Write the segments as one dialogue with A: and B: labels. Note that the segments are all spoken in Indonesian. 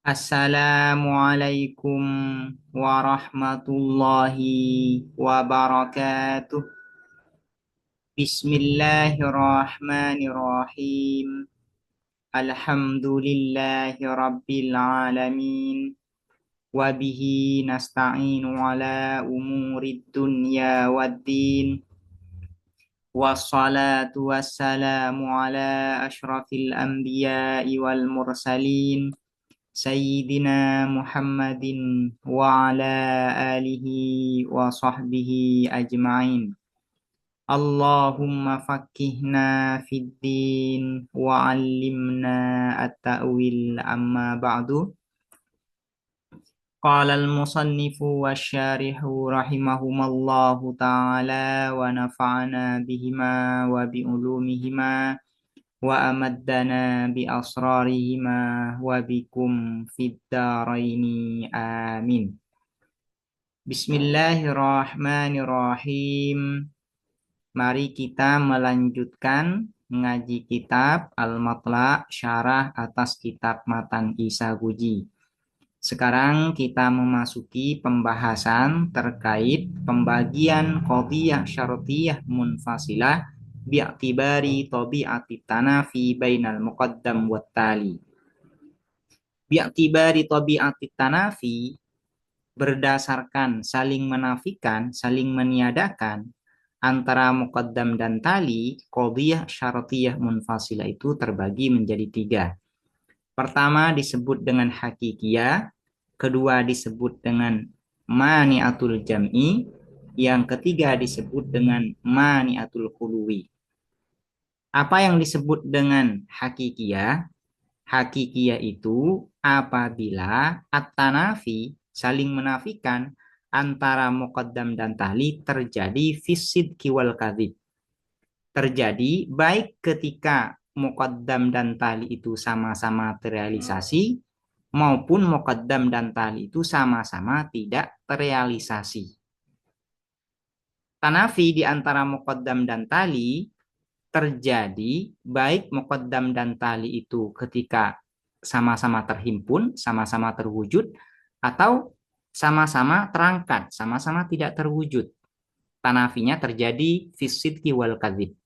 A: Assalamualaikum warahmatullahi wabarakatuh. Bismillahirrahmanirrahim. Alhamdulillahi rabbil alamin. Wabihi nasta'inu ala umurid dunya waddin. Wassalatu wassalamu ala ashrafil anbiya'i wal mursalin. Sayyidina Muhammadin wa ala alihi wa sahbihi ajma'in. Allahumma faqqihna fid din wa 'allimna at-ta'wil amma ba'du. Qala al-musannifu wasyarihu rahimahumallahu ta'ala wa nafa'ana bihima wa bi ulumihima wa amaddana bi asrarihima wa bikum fid daraini amin. Bismillahirrahmanirrahim. Mari kita melanjutkan ngaji kitab Al-Matla' Syarah atas kitab Matan Isa Guji. Sekarang kita memasuki pembahasan terkait pembagian qadhiyah syartiyah munfasilah bi'tibari tabi'ati tanafi bainal muqaddam wat tali. Bi'tibari tabi'ati tanafi, berdasarkan saling menafikan, saling meniadakan antara muqaddam dan tali, qadhiyah syartiyah munfasilah itu terbagi menjadi tiga. Pertama disebut dengan hakikiyah, kedua disebut dengan mani'atul jam'i, yang ketiga disebut dengan mani'atul khuluwi. Apa yang disebut dengan hakikiyah? Hakikiyah itu apabila at-tanafi, saling menafikan antara muqaddam dan tali, terjadi fisidqi wal kadzib. Terjadi baik ketika muqaddam dan tali itu sama-sama terrealisasi maupun muqaddam dan tali itu sama-sama tidak terrealisasi. Tanafi di antara muqaddam dan tali terjadi baik muqaddam dan tali itu ketika sama-sama terhimpun, sama-sama terwujud, atau sama-sama terangkat, sama-sama tidak terwujud. Tanafinya terjadi fisidqi wal kadzib.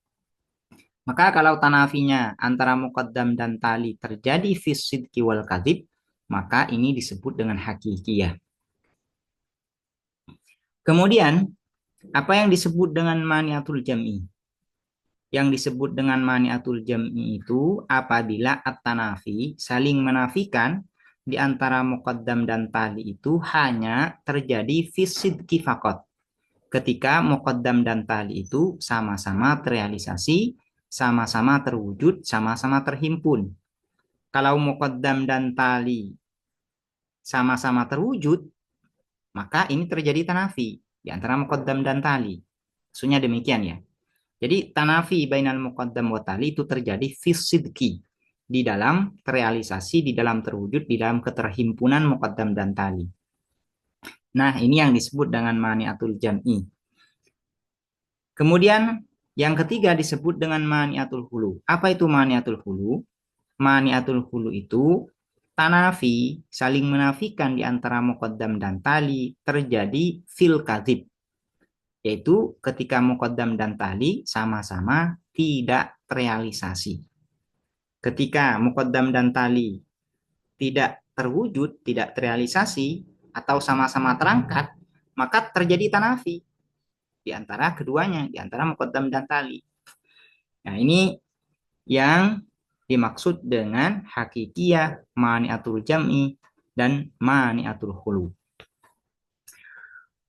A: Maka kalau tanafinya antara muqaddam dan tali terjadi fisidqi wal kadzib, maka ini disebut dengan hakikiyah. Kemudian, apa yang disebut dengan mani'atul jam'i? Yang disebut dengan mani'atul jam'i itu apabila at-tanafi, saling menafikan di antara muqaddam dan tali itu hanya terjadi fisidqi faqat. Ketika muqaddam dan tali itu sama-sama terrealisasi, sama-sama terwujud, sama-sama terhimpun. Kalau muqaddam dan tali sama-sama terwujud, maka ini terjadi tanafi di antara muqaddam dan tali. Maksudnya demikian ya. Jadi tanafi bainal muqaddam wa tali itu terjadi fisidqi, di dalam terrealisasi, di dalam terwujud, di dalam keterhimpunan muqaddam dan tali. Nah, ini yang disebut dengan mani'atul jam'i. Kemudian yang ketiga disebut dengan mani'atul hulu. Apa itu mani'atul hulu? Mani'atul hulu itu tanafi, saling menafikan di antara muqaddam dan tali, terjadi fil kadzib, yaitu ketika muqaddam dan tali sama-sama tidak terrealisasi. Ketika muqaddam dan tali tidak terwujud, tidak terrealisasi, atau sama-sama terangkat, maka terjadi tanafi di antara keduanya, di antara muqaddam dan tali. Nah, ini yang dimaksud dengan hakikiyah, mani'atul jam'i, dan mani'atul khulu.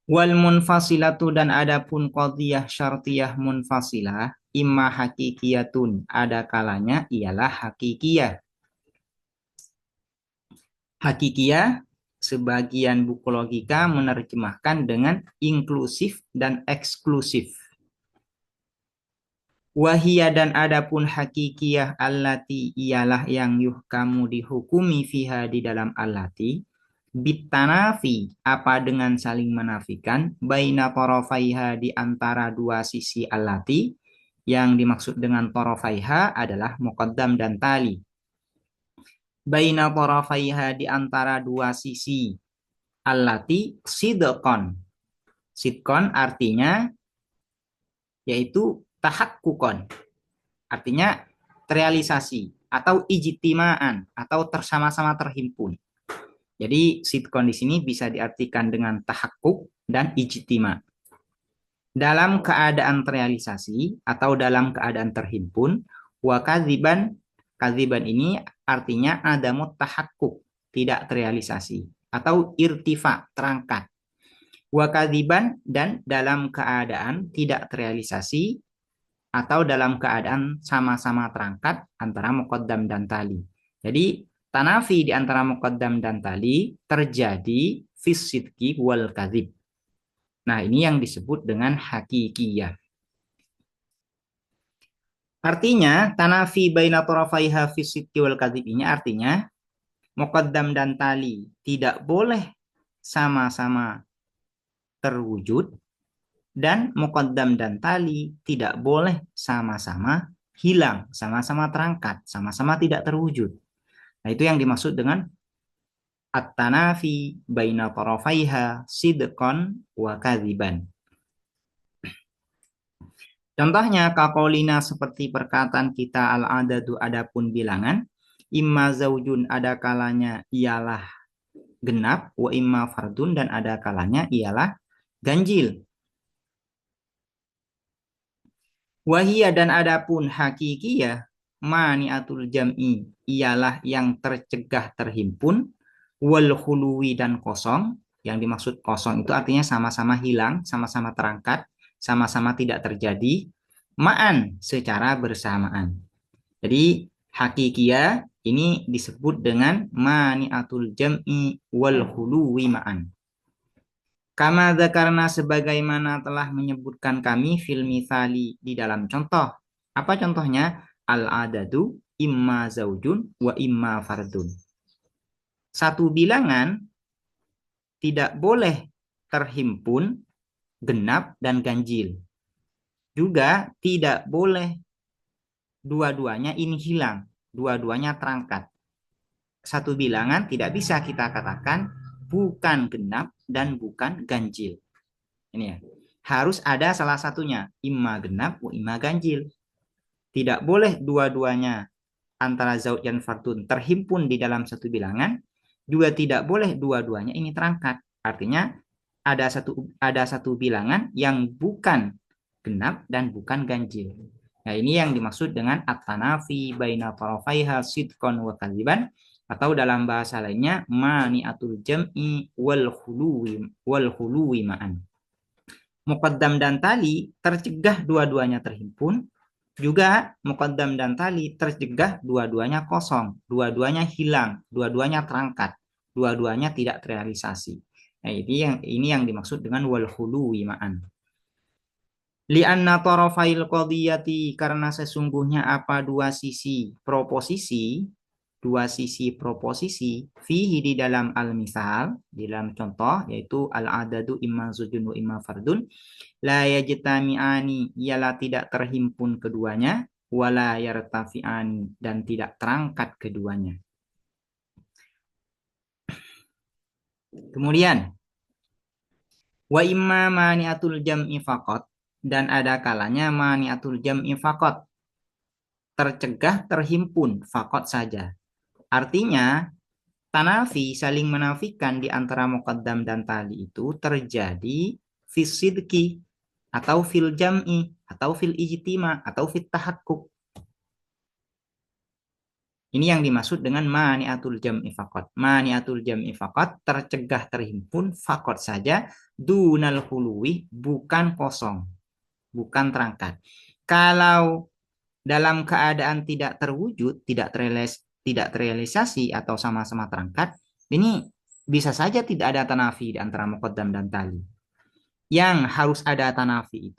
A: Wal munfasilatu, dan adapun qadhiyah syartiyah munfasilah, imma hakikiyatun, ada kalanya ialah hakikiyah. Hakikiyah, sebagian buku logika menerjemahkan dengan inklusif dan eksklusif. Wahia, dan adapun hakikiyah allati, ialah yang yuhkamu, dihukumi, fiha, di dalam allati, bitanafi, apa dengan saling menafikan, baina torofaiha, di antara dua sisi allati. Yang dimaksud dengan torofaiha adalah muqaddam dan tali. baina tarafaiha di antara dua sisi. Allati sidqon. Sidqon artinya yaitu tahakkukon. Artinya terrealisasi atau ijtimaan atau tersama-sama terhimpun. Jadi sidqon di sini bisa diartikan dengan tahakkuk dan ijtima. Dalam keadaan terrealisasi atau dalam keadaan terhimpun, wa kadziban, kadziban ini artinya adamut tahakkuk, tidak terrealisasi atau irtifa, terangkat. Wa kadziban dan dalam keadaan tidak terrealisasi atau dalam keadaan sama-sama terangkat antara muqaddam dan tali. Jadi tanafi di antara muqaddam dan tali terjadi fis sidqi wal kadzib. Nah, ini yang disebut dengan hakikiyah. Artinya, tanafi baina tarafaiha fis sidqi wal kadzib ini artinya muqaddam dan tali tidak boleh sama-sama terwujud dan muqaddam dan tali tidak boleh sama-sama hilang, sama-sama terangkat, sama-sama tidak terwujud. Nah, itu yang dimaksud dengan at-tanafi baina tarafaiha sidqan wa kadziban. Contohnya kakolina seperti perkataan kita al-adadu adapun bilangan, imma zaujun ada kalanya ialah genap, wa imma fardun dan ada kalanya ialah ganjil. Wahia dan adapun hakikiyah maniatul jam'i ialah yang tercegah terhimpun, wal khuluwi dan kosong. Yang dimaksud kosong itu artinya sama-sama hilang, sama-sama terangkat, sama-sama tidak terjadi, ma'an secara bersamaan. Jadi hakikiyah ini disebut dengan maniatul jam'i wal khuluwi ma'an. Kama dzakarna sebagaimana telah menyebutkan kami fil mithali di dalam contoh. Apa contohnya? Al-adadu imma zaujun wa imma fardun. Satu bilangan tidak boleh terhimpun genap dan ganjil. Juga tidak boleh dua-duanya ini hilang, dua-duanya terangkat. Satu bilangan tidak bisa kita katakan bukan genap dan bukan ganjil. Ini ya. Harus ada salah satunya, imma genap wa imma ganjil. Tidak boleh dua-duanya antara zauj dan fardun terhimpun di dalam satu bilangan, juga tidak boleh dua-duanya ini terangkat. Artinya ada satu bilangan yang bukan genap dan bukan ganjil. Nah, ini yang dimaksud dengan at-tanafi baina tarafaiha sidqan wa kadziban, atau dalam bahasa lainnya mani'atul jam'i wal khuluwi ma'an. Muqaddam dan tali tercegah dua-duanya terhimpun, juga muqaddam dan tali tercegah dua-duanya kosong, dua-duanya hilang, dua-duanya terangkat, dua-duanya tidak terrealisasi. Nah, ini yang dimaksud dengan wal khuluwi ma'an. Li'anna tarafail qadiyati, karena sesungguhnya apa dua sisi proposisi fihi di dalam al-misal, di dalam contoh yaitu al-adadu imma zujun wa imma fardun, la yajtami'ani ialah tidak terhimpun keduanya, wala yartafi'ani dan tidak terangkat keduanya. Kemudian wa imma mani'atul jam'i faqat, dan ada kalanya mani'atul jam'i faqat, tercegah terhimpun faqat saja. Artinya tanafi saling menafikan di antara muqaddam dan tali itu terjadi fis sidqi atau fil jam'i atau fil ijtima atau fit tahakkuk. Ini yang dimaksud dengan mani'atul jam'i faqat. Mani'atul jam'i faqat tercegah terhimpun faqat saja, dunal khuluwi bukan kosong, bukan terangkat. Kalau dalam keadaan tidak terwujud, tidak terrealisasi atau sama-sama terangkat, ini bisa saja tidak ada tanafi di antara muqaddam dan tali. Yang harus ada tanafi,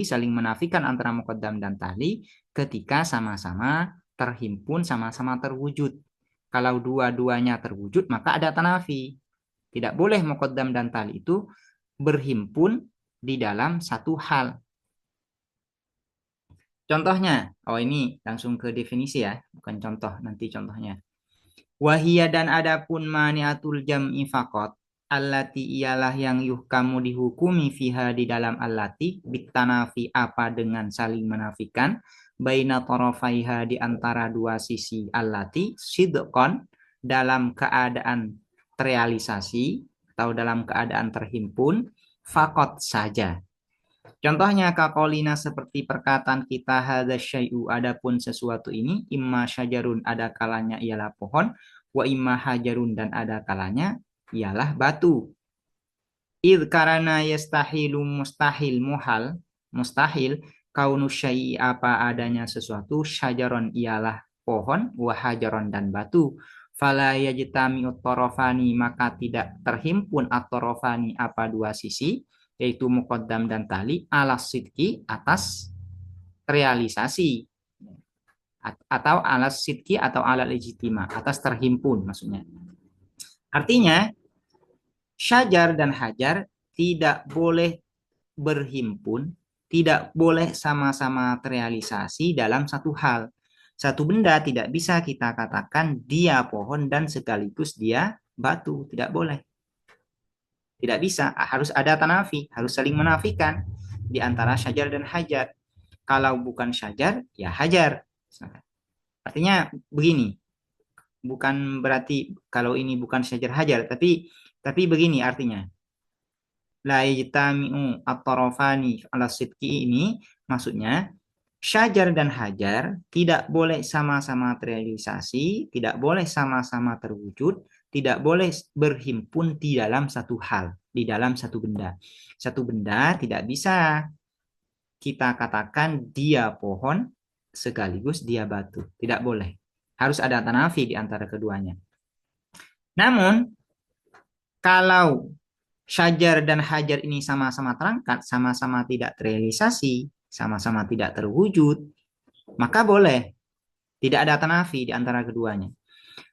A: saling menafikan antara muqaddam dan tali ketika sama-sama terhimpun, sama-sama terwujud. Kalau dua-duanya terwujud, maka ada tanafi. Tidak boleh muqaddam dan tali itu berhimpun di dalam satu hal. Contohnya, oh ini langsung ke definisi ya, bukan contoh, nanti contohnya. Wahia dan adapun maniatul jam'i faqat allati ialah yang yuhkamu dihukumi fiha di dalam allati bitanafi apa dengan saling menafikan baina tarafaiha di antara dua sisi allati sidqan dalam keadaan terrealisasi atau dalam keadaan terhimpun faqat saja. Contohnya kakolina seperti perkataan kita hadza syai'u adapun sesuatu ini imma syajarun ada kalanya ialah pohon wa imma hajarun dan ada kalanya ialah batu. Id karena yastahilu mustahil muhal mustahil kaunu syai'i apa adanya sesuatu syajaron ialah pohon wa hajaron dan batu. Fala yajtami'ut tarafani maka tidak terhimpun at-tarafani apa dua sisi yaitu muqaddam dan tali alas sidki atas realisasi atau alas sidki atau alat legitima atas terhimpun maksudnya. Artinya syajar dan hajar tidak boleh berhimpun, tidak boleh sama-sama terrealisasi dalam satu hal. Satu benda tidak bisa kita katakan dia pohon dan sekaligus dia batu, tidak boleh. Tidak bisa, harus ada tanafi, harus saling menafikan di antara syajar dan hajar. Kalau bukan syajar, ya hajar. Artinya begini, bukan berarti kalau ini bukan syajar hajar, tapi begini artinya. La yajtami'u at-tarafani ala sidqi ini maksudnya syajar dan hajar tidak boleh sama-sama terrealisasi, tidak boleh sama-sama terwujud, tidak boleh berhimpun di dalam satu hal, di dalam satu benda. Satu benda tidak bisa kita katakan dia pohon sekaligus dia batu. Tidak boleh. Harus ada tanafi di antara keduanya. Namun, kalau syajar dan hajar ini sama-sama terangkat, sama-sama tidak terrealisasi, sama-sama tidak terwujud, maka boleh. Tidak ada tanafi di antara keduanya.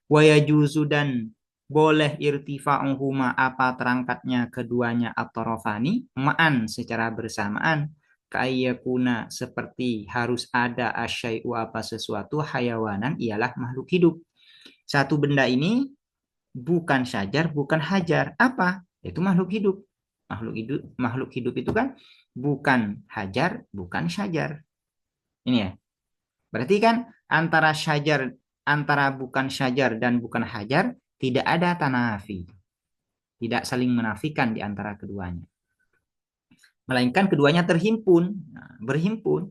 A: Wa yajuzu dan boleh irtifa'uhuma apa terangkatnya keduanya at-tarafani ma'an secara bersamaan kayyakuna seperti harus ada asyai'u apa sesuatu hayawanan ialah makhluk hidup. Satu benda ini bukan syajar, bukan hajar. Apa? Itu makhluk hidup. Makhluk hidup itu kan bukan hajar, bukan syajar. Ini ya. Berarti kan antara bukan syajar dan bukan hajar tidak ada tanafi. Tidak saling menafikan di antara keduanya. Melainkan keduanya terhimpun. Nah, berhimpun.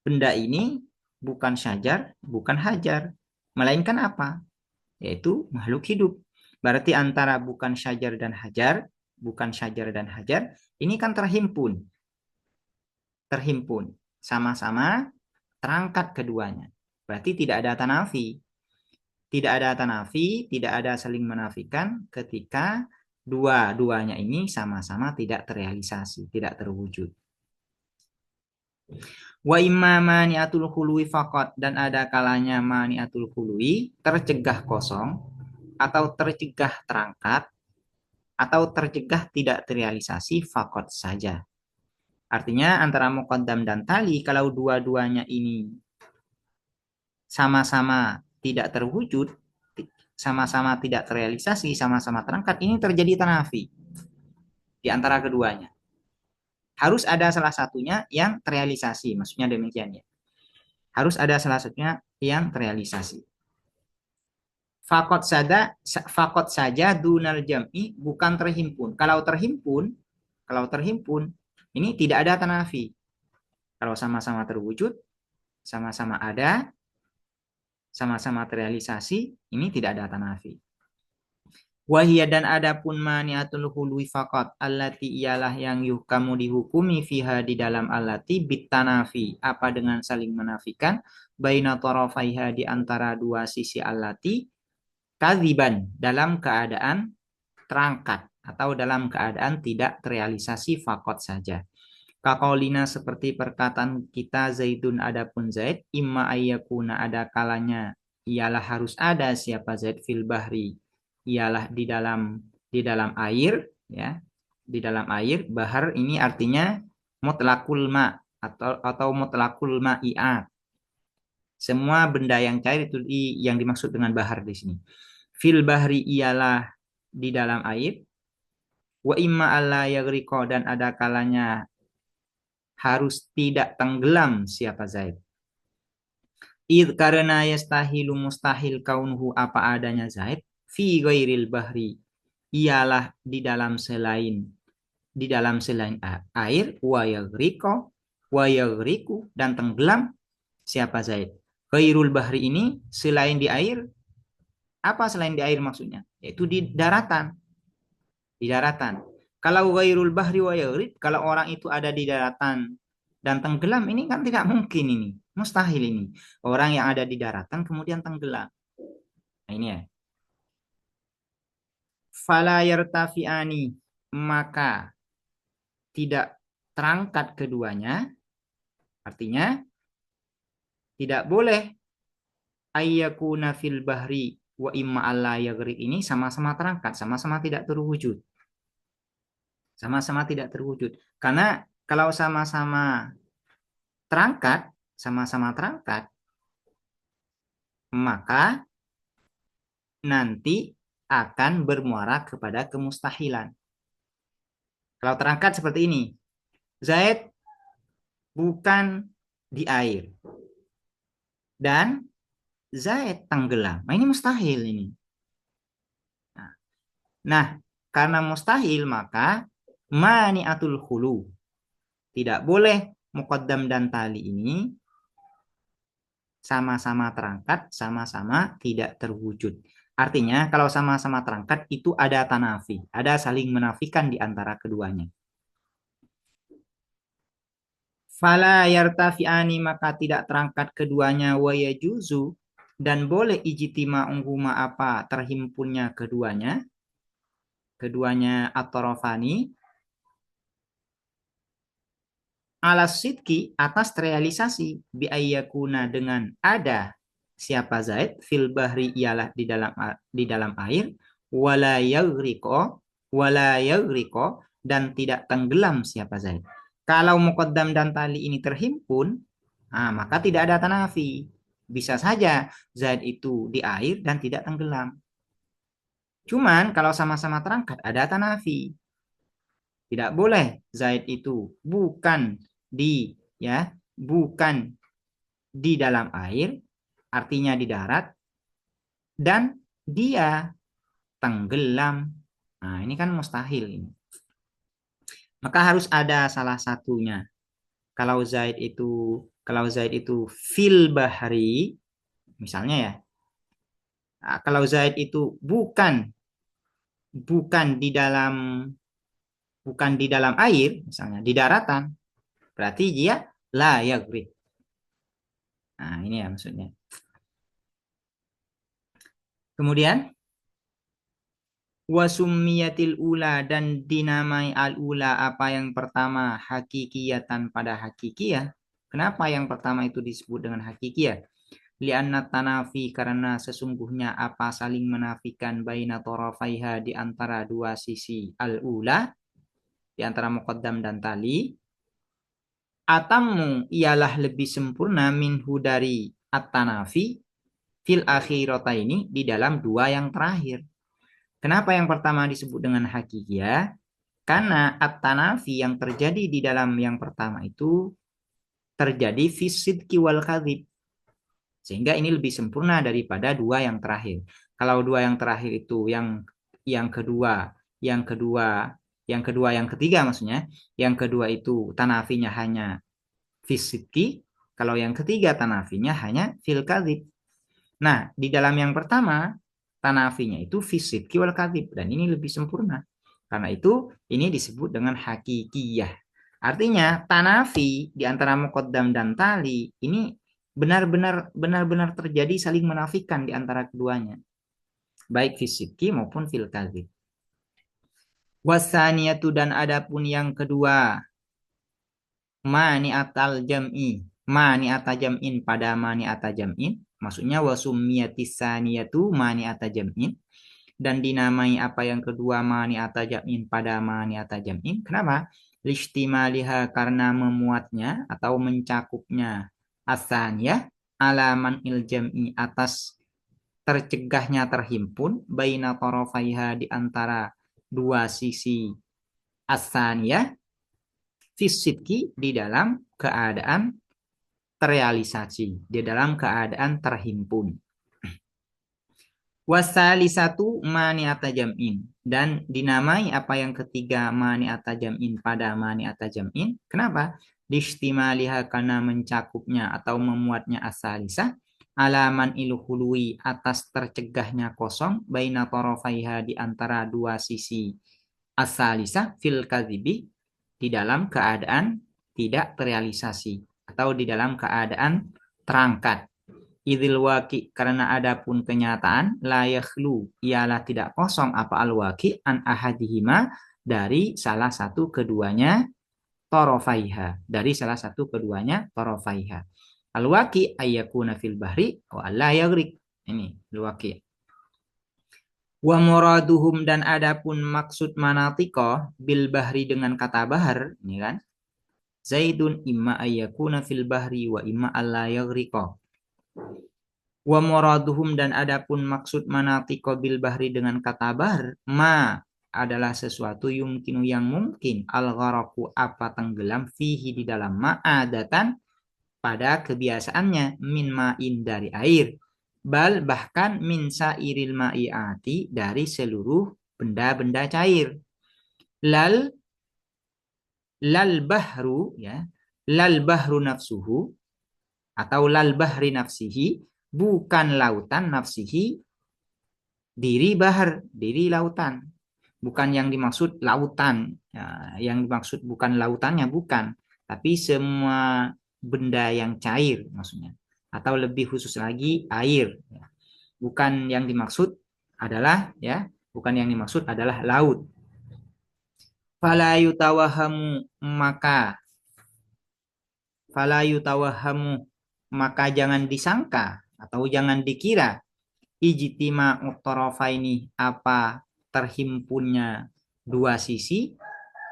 A: Benda ini bukan syajar, bukan hajar. Melainkan apa? Yaitu makhluk hidup. Berarti antara bukan syajar dan hajar, bukan syajar dan hajar, ini kan terhimpun. Terhimpun. Sama-sama terangkat keduanya. Berarti tidak ada tanafi. Tidak ada tanafi, tidak ada saling menafikan ketika dua-duanya ini sama-sama tidak terrealisasi, tidak terwujud. Wa imma mani'atul khului faqat dan ada kalanya mani'atul khului tercegah kosong atau tercegah terangkat atau tercegah tidak terrealisasi faqat saja. Artinya antara muqaddam dan tali kalau dua-duanya ini sama-sama tidak terwujud, sama-sama tidak terrealisasi, sama-sama terangkat, ini terjadi tanafi di antara keduanya. Harus ada salah satunya yang terrealisasi, maksudnya demikian ya. Harus ada salah satunya yang terrealisasi. Fakot saja dunal jam'i bukan terhimpun. Kalau terhimpun, ini tidak ada tanafi. Kalau sama-sama terwujud, sama-sama ada, sama-sama terrealisasi, ini tidak ada tanafi. Wahia dan adapun maniatul hulwi faqat allati ialah yang kamu dihukumi fiha di dalam allati bitanafi apa dengan saling menafikan baina tarafaiha di antara dua sisi allati kadziban dalam keadaan terangkat atau dalam keadaan tidak terrealisasi faqat saja. Kaqaulina seperti perkataan kita Zaidun adapun Zaid imma ayyakuna ada kalanya ialah harus ada siapa Zaid fil bahri ialah di dalam air ya di dalam air bahar ini artinya mutlakul ma atau mutlaqul ma'iat. Semua benda yang cair itu yang dimaksud dengan bahar di sini. Fil bahri ialah di dalam air. Wa imma alla yaghriqa dan ada kalanya harus tidak tenggelam siapa Zaid. Id karena yastahilu mustahil kaunuhu apa adanya Zaid fi ghairil bahri ialah di dalam selain air wa yaghriqu dan tenggelam siapa Zaid. Ghairul bahri ini selain di air, apa selain di air maksudnya? Yaitu di daratan. Di daratan. Kalau ghairul bahri wa yaghriq, kalau orang itu ada di daratan dan tenggelam, ini kan tidak mungkin ini. Mustahil ini. Orang yang ada di daratan kemudian tenggelam. Nah, ini ya. Fala yartafi'ani, maka tidak terangkat keduanya, artinya tidak boleh ayyakuna fil bahri wa imma alla yaghriq ini sama-sama terangkat, sama-sama tidak terwujud. Sama-sama tidak terwujud. Karena kalau sama-sama terangkat, maka nanti akan bermuara kepada kemustahilan. Kalau terangkat seperti ini, Zaid bukan di air dan Zaid tenggelam. Nah, ini mustahil ini. Nah, karena mustahil maka mani'atul khulu. Tidak boleh muqaddam dan tali ini sama-sama terangkat, sama-sama tidak terwujud. Artinya kalau sama-sama terangkat itu ada tanafi, ada saling menafikan di antara keduanya. Fala yartafi'ani maka tidak terangkat keduanya wa yajuzu dan boleh ijtima'uhuma apa terhimpunnya keduanya at-tarafani ala sidki atas realisasi bi ayyakuna dengan ada siapa Zaid fil bahri ialah di dalam air wala yaghriqo dan tidak tenggelam siapa Zaid. Kalau muqaddam dan tali ini terhimpun, maka tidak ada tanafi. Bisa saja Zaid itu di air dan tidak tenggelam. Cuman kalau sama-sama terangkat ada tanafi. Tidak boleh Zaid itu bukan di dalam air, artinya di darat, dan dia tenggelam. Nah, ini kan mustahil ini. Maka harus ada salah satunya. Kalau Zaid itu fil bahri, misalnya ya. Kalau Zaid itu bukan di dalam air, misalnya di daratan, berarti dia la yaghriq. Nah, ini ya maksudnya. Kemudian wasummiyatil ula dan dinamai al-ula apa yang pertama hakikiyatan pada hakikiyah. Kenapa yang pertama itu disebut dengan hakikiyah? Li'anna tanafi karena sesungguhnya apa saling menafikan baina tarafaiha di antara dua sisi al-ula, di antara muqaddam dan tali. Atamu ialah lebih sempurna minhu dari at-tanafi fil akhirataini di dalam dua yang terakhir. Kenapa yang pertama disebut dengan hakikiyah? Karena at-tanafi yang terjadi di dalam yang pertama itu terjadi fisidki wal kadhib. Sehingga ini lebih sempurna daripada dua yang terakhir. Kalau dua yang terakhir itu yang ketiga maksudnya, yang kedua itu tanafinya hanya fisidki, kalau yang ketiga tanafinya hanya fil kadhib. Nah, di dalam yang pertama tanafinya itu fisidki wal kadhib dan ini lebih sempurna. Karena itu ini disebut dengan hakikiyah. Artinya tanafi di antara muqaddam dan tali ini benar-benar terjadi saling menafikan di antara keduanya. Baik fisidki maupun fil kadhib. Wasaniyatu dan adapun yang kedua mani'atal jam'i, mani'ata jam'in pada mani'ata jam'in. Maksudnya wasummiyatis saniyatu mani'ata jam'in dan dinamai apa yang kedua mani'ata jam'in pada mani'ata jam'in. Kenapa? Lishtimaliha karena memuatnya atau mencakupnya asaniyah alaman iljam'i atas tercegahnya terhimpun baina tarafaiha di antara dua sisi asaniyah fisidki di dalam keadaan terrealisasi, di dalam keadaan terhimpun. Wasalisatu mani'ata jam'in. Dan dinamai apa yang ketiga mani'ata jam'in pada mani'ata jam'in. Kenapa? Distimaliha karena mencakupnya atau memuatnya asalisah. Alaman iluhului atas tercegahnya kosong. Baina torofaiha di antara dua sisi asalisah fil kadhibi. Di dalam keadaan tidak terrealisasi. Atau di dalam keadaan terangkat. Idil waki karena adapun kenyataan la yakhlu ialah tidak kosong apa al waki an ahadihima dari salah satu keduanya torofaiha dari salah satu keduanya torofaiha al waki ayyakuna fil bahri wa alla yaghriq ini al waki wa muraduhum dan adapun maksud manatiko bil bahri dengan kata bahar ini kan zaidun imma ayyakuna fil bahri wa imma alla yaghriqa. Wa muraduhum dan adapun maksud manatiko bil bahri dengan kata bahr ma adalah sesuatu yumkinu yang mungkin al-gharaku apa tenggelam fihi di dalam ma'adatan pada kebiasaannya min ma'in dari air bal bahkan min sairil ma'iati dari seluruh benda-benda cair lal bahru ya lal bahru nafsuhu atau lal bahri nafsihi bukan lautan nafsihi diri bahar, diri lautan. Bukan yang dimaksud lautan. Ya, yang dimaksud bukan lautannya, bukan. Tapi semua benda yang cair maksudnya. Atau lebih khusus lagi air. Ya. Bukan yang dimaksud adalah ya, bukan yang dimaksud adalah laut. Fala yutawahamu maka jangan disangka atau jangan dikira ijtima ini apa terhimpunnya dua sisi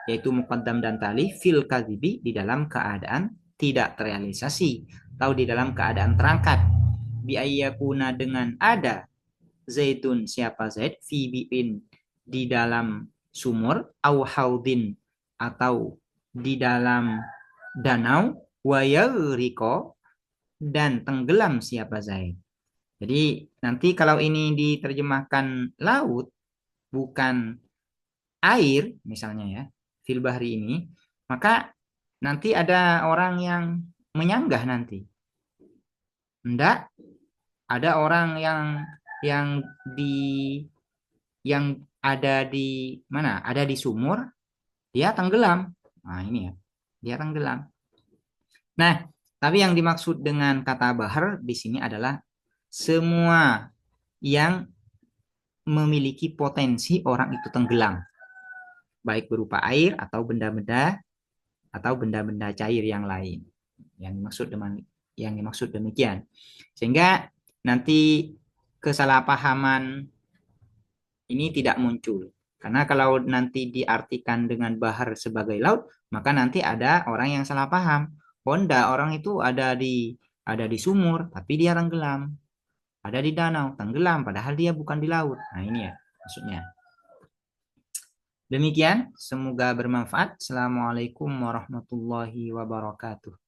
A: yaitu muqaddam dan tali fil kadhibi di dalam keadaan tidak terrealisasi atau di dalam keadaan terangkat bi ayyakuna dengan ada zaitun siapa zaid fi bi'in di dalam sumur au haudin atau di dalam danau wa yaghriqa dan tenggelam siapa zaid. Jadi nanti kalau ini diterjemahkan laut bukan air misalnya ya fil bahri ini maka nanti ada orang yang menyanggah nanti. Enggak, ada orang yang di yang ada di mana? Ada di sumur, dia tenggelam. Nah, ini ya. Dia tenggelam. Nah, tapi yang dimaksud dengan kata bahar di sini adalah semua yang memiliki potensi orang itu tenggelam, baik berupa air atau benda-benda cair yang lain. Yang dimaksud demikian. Sehingga nanti kesalahpahaman ini tidak muncul. Karena kalau nanti diartikan dengan bahar sebagai laut, maka nanti ada orang yang salah paham. Honda orang itu ada di sumur, tapi dia tenggelam. Ada di danau, tenggelam, padahal dia bukan di laut. Nah ini ya maksudnya. Demikian, semoga bermanfaat. Assalamualaikum warahmatullahi wabarakatuh.